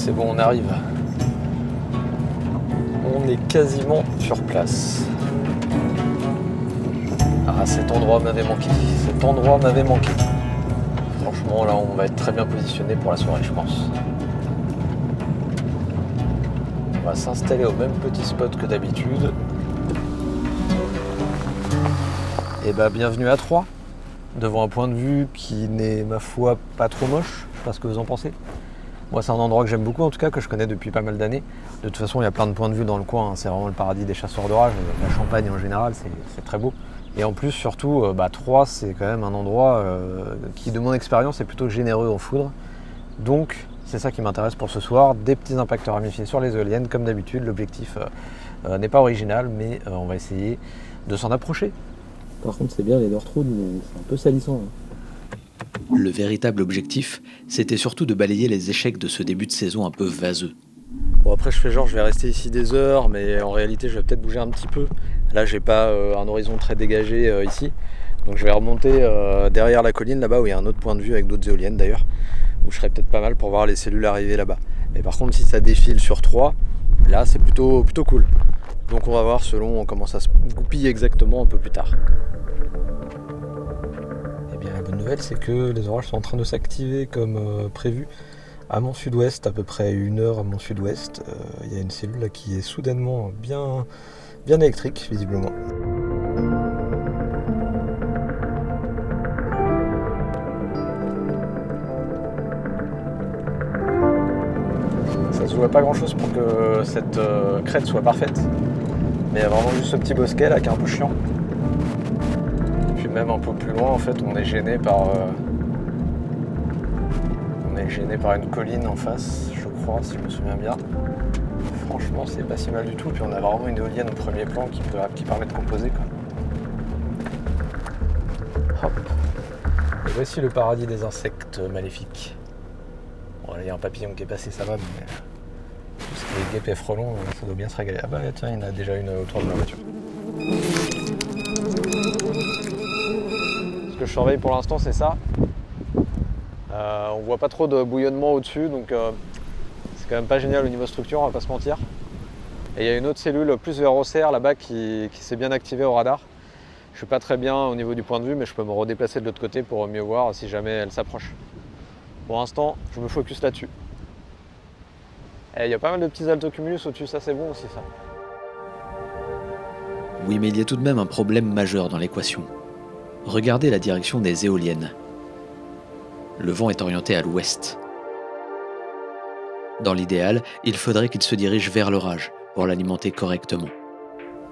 c'est bon, on arrive. On est quasiment sur place. Ah, cet endroit m'avait manqué. Cet endroit m'avait manqué. Franchement, là, on va être très bien positionné pour la soirée, je pense. On va s'installer au même petit spot que d'habitude. Et bah, bienvenue à Troyes, devant un point de vue qui n'est, ma foi, pas trop moche. Je sais pas ce que vous en pensez. Moi, c'est un endroit que j'aime beaucoup, en tout cas, que je connais depuis pas mal d'années. De toute façon, il y a plein de points de vue dans le coin. Hein. C'est vraiment le paradis des chasseurs d'orage. La Champagne, en général, c'est très beau. Et en plus, surtout, Troyes, c'est quand même un endroit qui, de mon expérience, est plutôt généreux en foudre. Donc, c'est ça qui m'intéresse pour ce soir. Des petits impacteurs ramifiés sur les éoliennes, comme d'habitude. L'objectif n'est pas original, mais on va essayer de s'en approcher. Par contre, c'est bien les Northroad, mais c'est un peu salissant. Le véritable objectif, c'était surtout de balayer les échecs de ce début de saison un peu vaseux. Bon, après, je fais genre, je vais rester ici des heures, mais en réalité, je vais peut-être bouger un petit peu. Là, j'ai pas un horizon très dégagé ici. Donc, je vais remonter derrière la colline, là-bas, où il y a un autre point de vue avec d'autres éoliennes, d'ailleurs, où je serais peut-être pas mal pour voir les cellules arriver là-bas. Mais par contre, si ça défile sur 3, là, c'est plutôt cool. Donc, on va voir selon comment ça se goupille exactement un peu plus tard. La bonne nouvelle, c'est que les orages sont en train de s'activer comme prévu. À mon sud-ouest, à peu près 1 heure à mon sud-ouest, il y a une cellule là, qui est soudainement bien électrique, visiblement. Ça se joue à pas grand-chose pour que cette crête soit parfaite. Mais il y a vraiment juste ce petit bosquet là qui est un peu chiant. Même un peu plus loin, en fait, on est gêné par une colline en face, je crois, si je me souviens bien. Franchement, c'est pas si mal du tout. Puis on a vraiment une éolienne au premier plan qui permet de composer, quoi. Hop. Et voici le paradis des insectes maléfiques. Bon, là, il y a un papillon qui est passé, ça va, mais tout ce qui est guêpes et frelons, ça doit bien se régaler. Ah bah tiens, il y en a déjà une autour de ma voiture. Ce que je surveille pour l'instant, c'est ça. On voit pas trop de bouillonnement au-dessus, donc c'est quand même pas génial au niveau structure, on va pas se mentir. Et il y a une autre cellule plus vers Auxerre là-bas qui s'est bien activée au radar. Je suis pas très bien au niveau du point de vue, mais je peux me redéplacer de l'autre côté pour mieux voir si jamais elle s'approche. Pour l'instant, je me focus là-dessus. Et il y a pas mal de petits altocumulus au-dessus, ça c'est bon aussi ça. Oui, mais il y a tout de même un problème majeur dans l'équation. Regardez la direction des éoliennes. Le vent est orienté à l'ouest. Dans l'idéal, il faudrait qu'il se dirige vers l'orage pour l'alimenter correctement.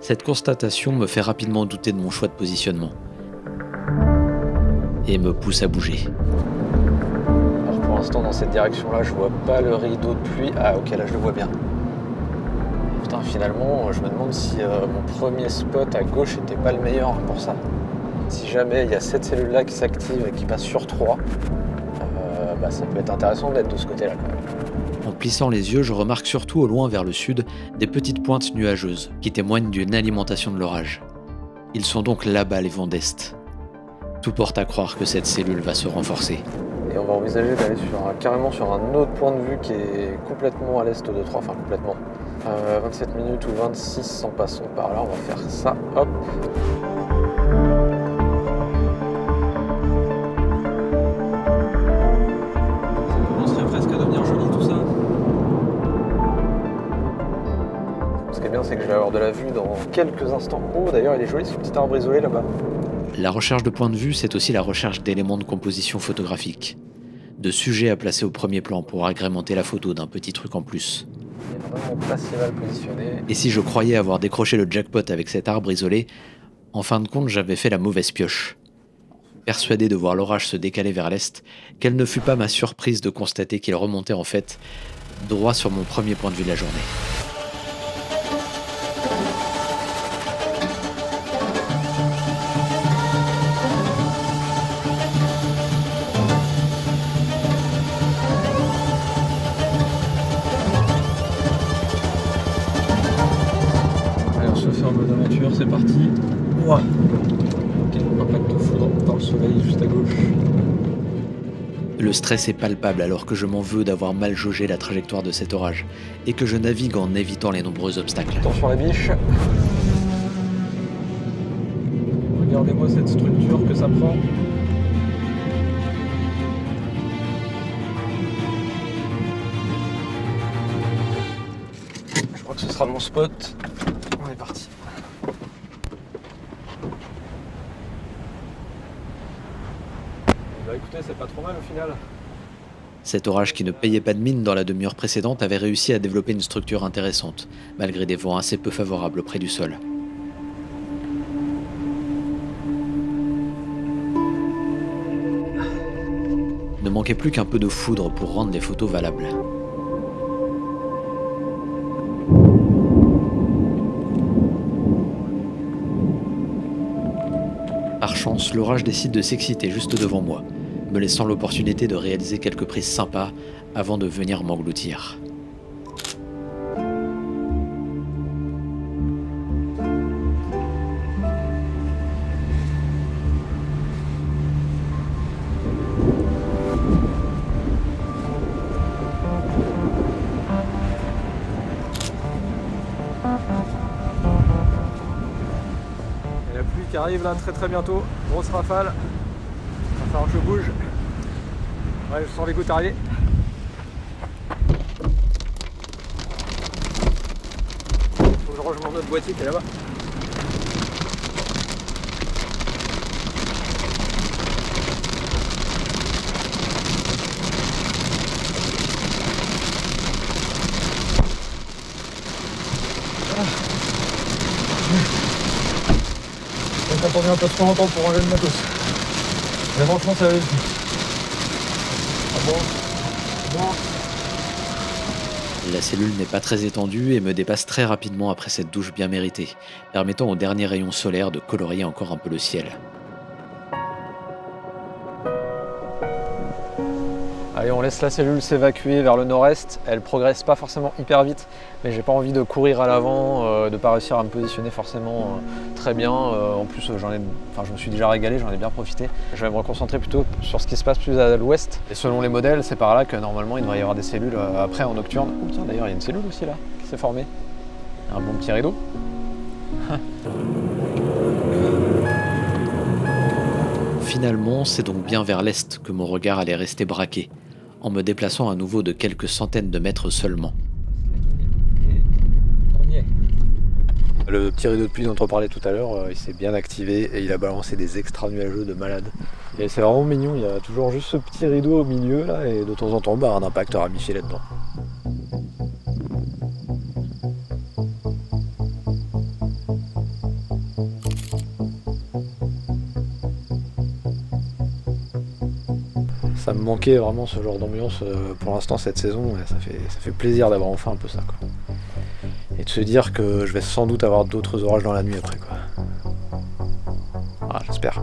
Cette constatation me fait rapidement douter de mon choix de positionnement et me pousse à bouger. Alors pour l'instant, dans cette direction-là, je vois pas le rideau de pluie. Ah ok, là je le vois bien. Putain, finalement, je me demande si mon premier spot à gauche était pas le meilleur pour ça. Si jamais il y a cette cellule-là qui s'active et qui passe sur 3, ça peut être intéressant d'être de ce côté-là quand même. En plissant les yeux, je remarque surtout au loin vers le sud des petites pointes nuageuses qui témoignent d'une alimentation de l'orage. Ils sont donc là-bas les vents d'est. Tout porte à croire que cette cellule va se renforcer. Et on va envisager d'aller carrément sur un autre point de vue qui est complètement à l'est de Troyes, enfin complètement. 27 minutes ou 26 en passant par là, on va faire ça, hop. C'est que je vais avoir de la vue dans quelques instants. Oh d'ailleurs il est joli ce petit arbre isolé là-bas. La recherche de point de vue, c'est aussi la recherche d'éléments de composition photographique, de sujets à placer au premier plan pour agrémenter la photo d'un petit truc en plus. Il est vraiment pas si mal positionné. Et si je croyais avoir décroché le jackpot avec cet arbre isolé, en fin de compte j'avais fait la mauvaise pioche. Persuadé de voir l'orage se décaler vers l'est, quelle ne fut pas ma surprise de constater qu'il remontait en fait droit sur mon premier point de vue de la journée. C'est parti. Ouah. Ok, impact de foudre dans le soleil juste à gauche. Le stress est palpable alors que je m'en veux d'avoir mal jaugé la trajectoire de cet orage et que je navigue en évitant les nombreux obstacles. Attention la biche. Regardez-moi cette structure que ça prend. Je crois que ce sera mon spot. On est parti. Bah écoutez, c'est pas trop mal au final. Cet orage qui ne payait pas de mine dans la demi-heure précédente avait réussi à développer une structure intéressante, malgré des vents assez peu favorables près du sol. Ne manquait plus qu'un peu de foudre pour rendre les photos valables. Par chance, l'orage décide de s'exciter juste devant moi, me laissant l'opportunité de réaliser quelques prises sympas avant de venir m'engloutir. Et la pluie qui arrive là très bientôt, grosse rafale. Il va falloir que je bouge. Ouais, je sens les gouttes arriver. Faut que je range mon autre boîtier qui est là-bas. Donc attendu un peu trop longtemps pour ranger le matos. Mais franchement ça va aller. Ah bon. La cellule n'est pas très étendue et me dépasse très rapidement après cette douche bien méritée, permettant aux derniers rayons solaires de colorier encore un peu le ciel. Allez, on laisse la cellule s'évacuer vers le nord-est. Elle progresse pas forcément hyper vite, mais j'ai pas envie de courir à l'avant, de pas réussir à me positionner forcément très bien. En plus, je me suis déjà régalé, j'en ai bien profité. Je vais me reconcentrer plutôt sur ce qui se passe plus à l'ouest. Et selon les modèles, c'est par là que normalement il devrait y avoir des cellules après en nocturne. Oh tiens, d'ailleurs, il y a une cellule aussi là qui s'est formée. Un bon petit rideau. Finalement, c'est donc bien vers l'est que mon regard allait rester braqué, en me déplaçant à nouveau de quelques centaines de mètres seulement. On y est. Le petit rideau de pluie dont on parlait tout à l'heure, il s'est bien activé et il a balancé des extra nuageux de malade. Et c'est vraiment mignon, il y a toujours juste ce petit rideau au milieu là et de temps en temps un impacteur à mi-filet là-dedans. Ça me manquait vraiment ce genre d'ambiance pour l'instant cette saison et ça fait plaisir d'avoir enfin un peu ça quoi. Et de se dire que je vais sans doute avoir d'autres orages dans la nuit après quoi. Ah, j'espère.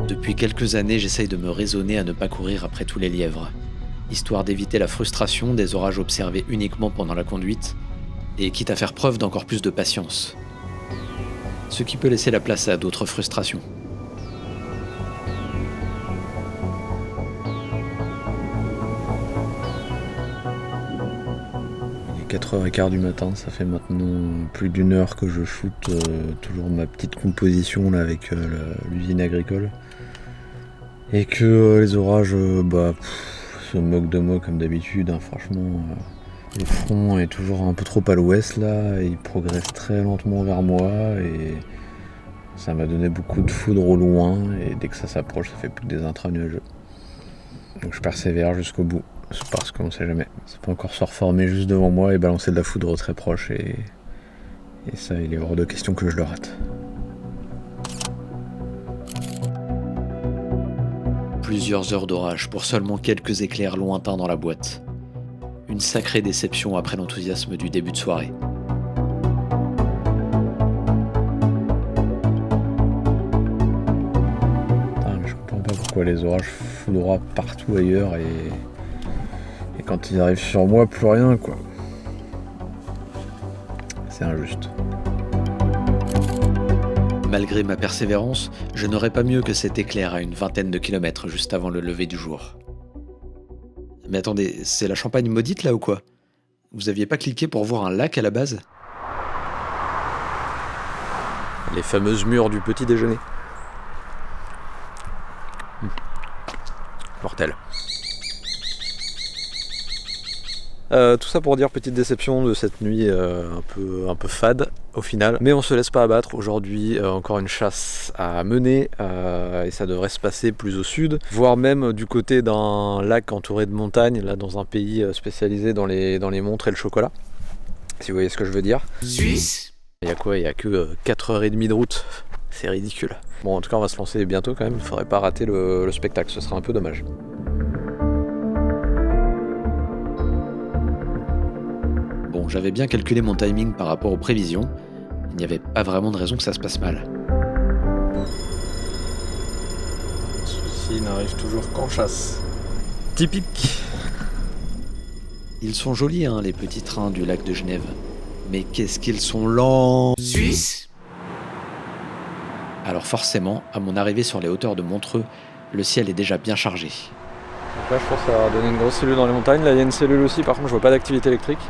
Depuis quelques années, j'essaye de me raisonner à ne pas courir après tous les lièvres, histoire d'éviter la frustration des orages observés uniquement pendant la conduite, et quitte à faire preuve d'encore plus de patience. Ce qui peut laisser la place à d'autres frustrations. Il est 4h15 du matin, ça fait maintenant plus d'une heure que je shoote toujours ma petite composition là, avec l'usine agricole. Et que les orages se moquent de moi comme d'habitude, hein, franchement. Le front est toujours un peu trop à l'ouest là, et il progresse très lentement vers moi et ça m'a donné beaucoup de foudre au loin et dès que ça s'approche ça fait plus que des intra-nuageux. Donc je persévère jusqu'au bout, c'est parce qu'on sait jamais. Ça peut encore se reformer juste devant moi et balancer de la foudre très proche et ça il est hors de question que je le rate. Plusieurs heures d'orage pour seulement quelques éclairs lointains dans la boîte. Une sacrée déception après l'enthousiasme du début de soirée. Je comprends pas pourquoi les orages foutent droit partout ailleurs et quand ils arrivent sur moi, plus rien quoi. C'est injuste. malgré ma persévérance, je n'aurais pas mieux que cet éclair à une vingtaine de kilomètres juste avant le lever du jour. Mais attendez, c'est la Champagne maudite là ou quoi? Vous aviez pas cliqué pour voir un lac à la base? Les fameuses mûres du petit déjeuner. Mortel. Tout ça pour dire petite déception de cette nuit un peu fade au final. Mais on se laisse pas abattre. Aujourd'hui, encore une chasse à mener et ça devrait se passer plus au sud, voire même du côté d'un lac entouré de montagnes, là dans un pays spécialisé dans les montres et le chocolat. Si vous voyez ce que je veux dire. Suisse. Il y a quoi? Il y a que 4h30 de route. C'est ridicule. Bon, en tout cas, on va se lancer bientôt quand même. Il faudrait pas rater le spectacle. Ce serait un peu dommage. Bon, j'avais bien calculé mon timing par rapport aux prévisions. Il n'y avait pas vraiment de raison que ça se passe mal. Ceci n'arrive toujours qu'en chasse. Typique. Ils sont jolis, hein, les petits trains du lac de Genève. Mais qu'est-ce qu'ils sont lents! Suisse! Alors forcément, à mon arrivée sur les hauteurs de Montreux, le ciel est déjà bien chargé. Donc là, je pense que ça va donner une grosse cellule dans les montagnes. Là, il y a une cellule aussi. Par contre, je vois pas d'activité électrique.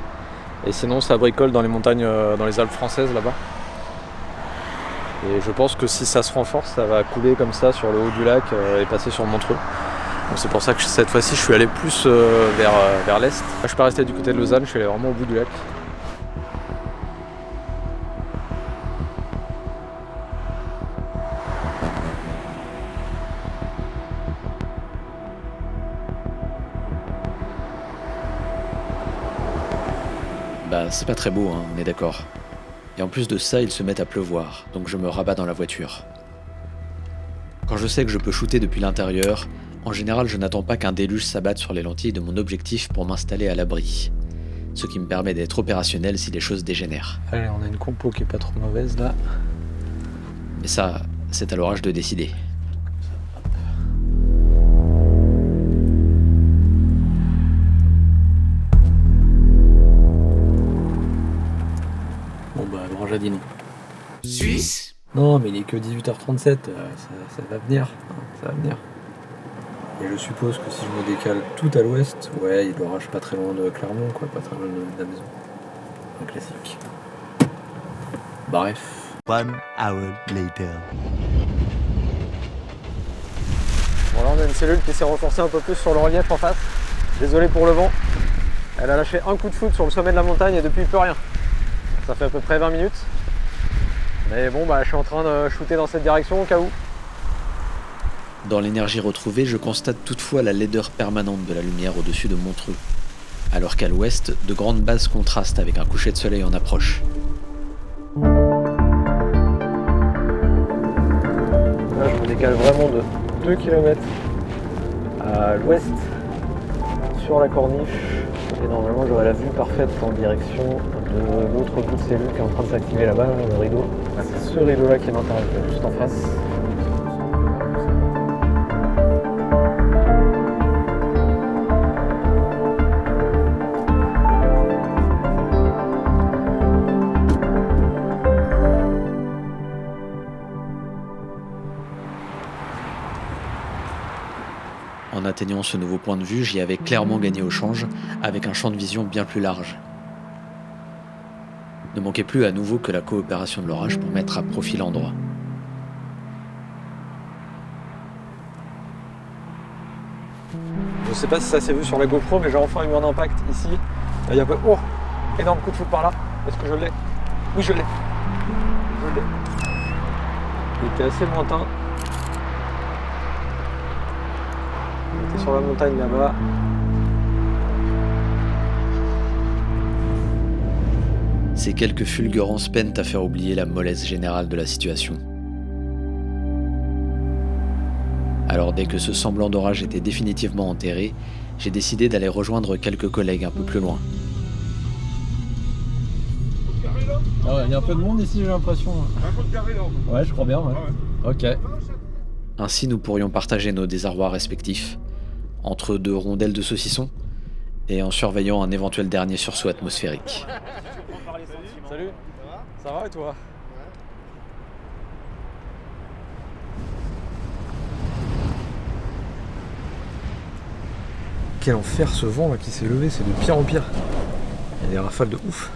Et sinon, ça bricole dans les montagnes, dans les Alpes françaises là-bas. Et je pense que si ça se renforce, ça va couler comme ça sur le haut du lac et passer sur Montreux. Donc c'est pour ça que cette fois-ci, je suis allé plus vers l'est. Là, je suis pas resté du côté de Lausanne, je suis allé vraiment au bout du lac. Bah, c'est pas très beau, hein, on est d'accord. Et en plus de ça, il se met à pleuvoir, donc je me rabats dans la voiture. Quand je sais que je peux shooter depuis l'intérieur, en général, je n'attends pas qu'un déluge s'abatte sur les lentilles de mon objectif pour m'installer à l'abri. Ce qui me permet d'être opérationnel si les choses dégénèrent. Allez, on a une compo qui est pas trop mauvaise là. Mais ça, c'est à l'orage de décider. Bon bah, l'orage a dit non. Suisse? Non, mais il est que 18h37, ça va venir. Ça va venir. Et je suppose que si je me décale tout à l'ouest, ouais, il y a l'orage pas très loin de Clermont, quoi, pas très loin de la maison. Un classique. Bref. 1 hour later. Bon, là, on a une cellule qui s'est renforcée un peu plus sur le relief en face. Désolé pour le vent. Elle a lâché un coup de foudre sur le sommet de la montagne et depuis, plus rien. Ça fait à peu près 20 minutes. Mais bon, bah, je suis en train de shooter dans cette direction au cas où. Dans l'énergie retrouvée, je constate toutefois la laideur permanente de la lumière au-dessus de Montreux, alors qu'à l'ouest, de grandes bases contrastent avec un coucher de soleil en approche. Là, je me décale vraiment de 2 km à l'ouest sur la corniche et normalement j'aurai la vue parfaite en direction de l'autre bout de cellule qui est en train de s'activer là-bas, le rideau. C'est ce rideau-là qui m'intéresse juste en face. En atteignant ce nouveau point de vue, j'y avais clairement gagné au change, avec un champ de vision bien plus large. Ne manquait plus à nouveau que la coopération de l'orage pour mettre à profit l'endroit. Je sais pas si ça s'est vu sur la GoPro, mais j'ai enfin eu un impact ici. Il y a un peu... Oh, énorme coup de foudre par là. Est-ce que je l'ai? Oui, je l'ai. Je l'ai. Il était assez lointain. Il était sur la montagne là-bas. Ces quelques fulgurances peinent à faire oublier la mollesse générale de la situation. Alors dès que ce semblant d'orage était définitivement enterré, j'ai décidé d'aller rejoindre quelques collègues un peu plus loin. Ah ouais, il y a un peu de monde ici, j'ai l'impression. Ouais, je crois bien, ouais. Ok. Ainsi nous pourrions partager nos désarrois respectifs, entre deux rondelles de saucisson, et en surveillant un éventuel dernier sursaut atmosphérique. Salut. Ça va et toi? Quel enfer ce vent là qui s'est levé, c'est de pire en pire. Il y a des rafales de ouf.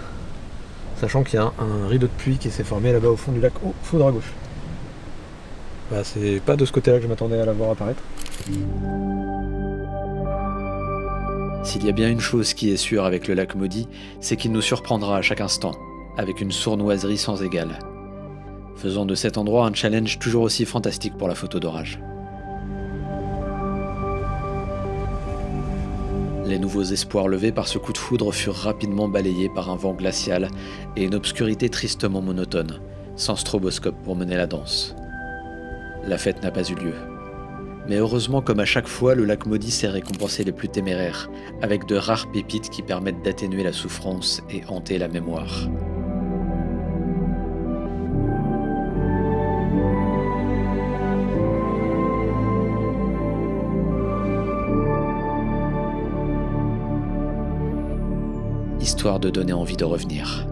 Sachant qu'il y a un rideau de pluie qui s'est formé là-bas au fond du lac. Oh, foudre à gauche. Bah, c'est pas de ce côté-là que je m'attendais à la voir apparaître. S'il y a bien une chose qui est sûre avec le lac maudit, c'est qu'il nous surprendra à chaque instant, avec une sournoiserie sans égale. Faisant de cet endroit un challenge toujours aussi fantastique pour la photo d'orage. Les nouveaux espoirs levés par ce coup de foudre furent rapidement balayés par un vent glacial et une obscurité tristement monotone, sans stroboscope pour mener la danse. La fête n'a pas eu lieu. Mais heureusement, comme à chaque fois, le lac maudit sait récompenser les plus téméraires, avec de rares pépites qui permettent d'atténuer la souffrance et hanter la mémoire. Histoire de donner envie de revenir.